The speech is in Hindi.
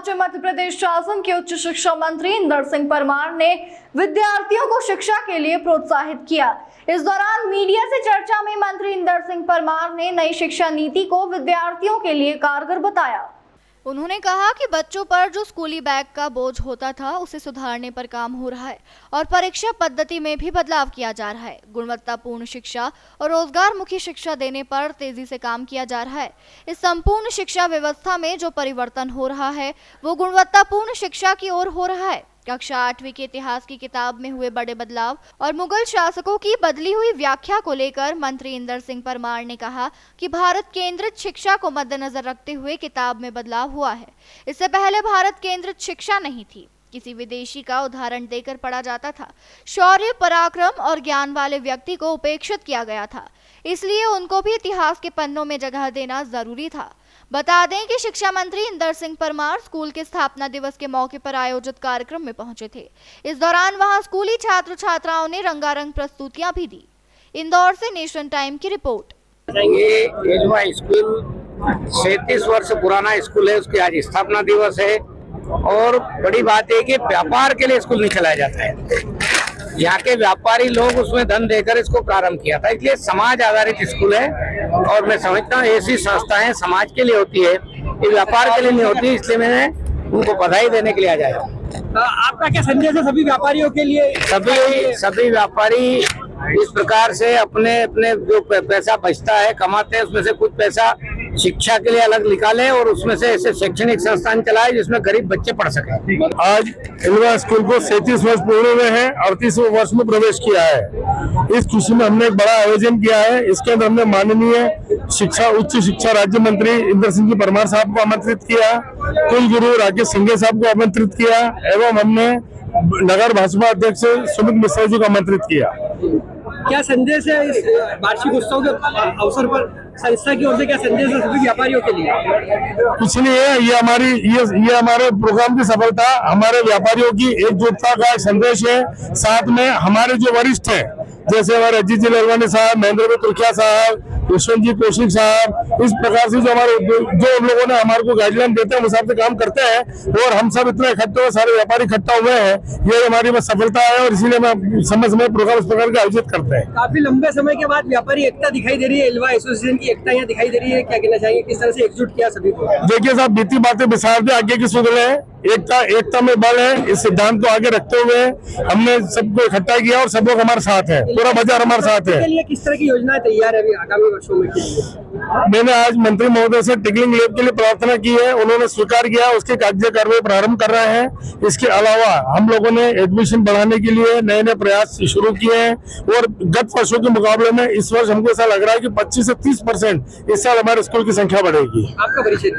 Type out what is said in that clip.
पहुंचे मध्य प्रदेश शासन के उच्च शिक्षा मंत्री इंदर सिंह परमार ने विद्यार्थियों को शिक्षा के लिए प्रोत्साहित किया। इस दौरान मीडिया से चर्चा में मंत्री इंदर सिंह परमार ने नई शिक्षा नीति को विद्यार्थियों के लिए कारगर बताया। उन्होंने कहा कि बच्चों पर जो स्कूली बैग का बोझ होता था उसे सुधारने पर काम हो रहा है और परीक्षा पद्धति में भी बदलाव किया जा रहा है। गुणवत्तापूर्ण शिक्षा और रोजगार मुखी शिक्षा देने पर तेजी से काम किया जा रहा है। इस संपूर्ण शिक्षा व्यवस्था में जो परिवर्तन हो रहा है वो गुणवत्तापूर्ण शिक्षा की ओर हो रहा है। कक्षा 8वीं के इतिहास की किताब में हुए बड़े बदलाव और मुगल शासकों की बदली हुई व्याख्या को लेकर मंत्री इंदर सिंह परमार ने कहा कि भारत केंद्रित शिक्षा को मद्देनजर रखते हुए किताब में बदलाव हुआ है। इससे पहले भारत केंद्रित शिक्षा नहीं थी, किसी विदेशी का उदाहरण देकर पढ़ा जाता था। शौर्य, पराक्रम और ज्ञान वाले व्यक्ति को उपेक्षित किया गया था, इसलिए उनको भी इतिहास के पन्नों में जगह देना जरूरी था। बता दें कि शिक्षा मंत्री इंदर सिंह परमार स्कूल के स्थापना दिवस के मौके पर आयोजित कार्यक्रम में पहुंचे थे। इस दौरान वहां स्कूली छात्र छात्राओं ने रंगारंग प्रस्तुतियां भी दी। इंदौर से नेशन टाइम की रिपोर्ट। ये एलवा स्कूल 37 वर्ष पुराना स्कूल है, उसकी आज स्थापना दिवस है और बड़ी बात है कि व्यापार के लिए स्कूल नहीं चलाया जाता है। यहाँ के व्यापारी लोग उसमें धन देकर इसको प्रारंभ किया था, इसलिए समाज आधारित स्कूल है और मैं समझता हूँ ऐसी संस्थाएं समाज के लिए होती है, ये व्यापार के लिए नहीं होती, इसलिए मैंने उनको बधाई देने के लिए आज आया। आपका क्या संदेश है सभी व्यापारियों के लिए? सभी व्यापारी इस प्रकार से अपने अपने जो पैसा बचता है कमाते हैं उसमें से कुछ पैसा शिक्षा के लिए अलग निकाले और उसमें से ऐसे शैक्षणिक संस्थान चलाए जिसमें गरीब बच्चे पढ़ सके। आज एलवा स्कूल को 37 वर्ष पूर्ण हुए हैं, 38वें वर्ष में प्रवेश किया है। इस खुशी में हमने एक बड़ा आयोजन किया है। इसके अंदर हमने माननीय उच्च शिक्षा राज्य मंत्री इंदर सिंह जी परमार साहब को आमंत्रित किया, कुलगुरु राकेश सिंघे साहब को आमंत्रित किया एवं हमने नगर भाजपा अध्यक्ष सुमित मिश्रा जी को आमंत्रित किया। क्या संदेश है इस वार्षिक उत्सव के अवसर पर संस्था की ओर से? क्या संदेश है सभी व्यापारियों के लिए? कुछ नहीं है, ये हमारे प्रोग्राम की सफलता हमारे व्यापारियों की एकजुटता का संदेश है। साथ में हमारे जो वरिष्ठ हैं जैसे हमारे अजीत जी ललवानी साहब, महेंद्र भाई तुर्किया साहब, यशवंत जी कौशिक साहब, इस प्रकार से जो उन लोगों ने हमारे को गाइडलाइन देते हैं उस हिसाब से काम करते हैं और हम सब इतने इकट्ठे हुए, सारे व्यापारी इकट्ठा हुए हैं, ये हमारी बस सफलता है और इसीलिए हम समय समय प्रोग्राम इस प्रकार के आयोजित करते हैं। काफी लंबे समय के बाद व्यापारी एकता दिखाई दे रही है, एलवा एसोसिएशन की एकता यहाँ दिखाई दे रही है, क्या कहना चाहिए? किस तरह से एकजुट किया सभी को? देखिए साहब, बीती बातें बिसार दे, आगे की सुध ले, एकता में बल है, इस सिद्धांत को आगे रखते हुए हमने सबको इकट्ठा किया और सब लोग हमारे साथ है, पूरा बाजार हमारे साथ है। लिए किस तरह की योजनाएं तैयार है अभी आगामी वर्षों में? मैंने आज मंत्री महोदय से टिकलिंग लैब के लिए प्रार्थना की है, उन्होंने स्वीकार किया, उसके कागजी कार्रवाई प्रारंभ कर रहे हैं। इसके अलावा हम लोगों ने एडमिशन बढ़ाने के लिए नए नए प्रयास शुरू किए हैं और गत वर्षों के मुकाबले में इस वर्ष हमको ऐसा लग रहा है कि 25 से 30% इस साल हमारे स्कूल की संख्या बढ़ेगी। आपका परिचय?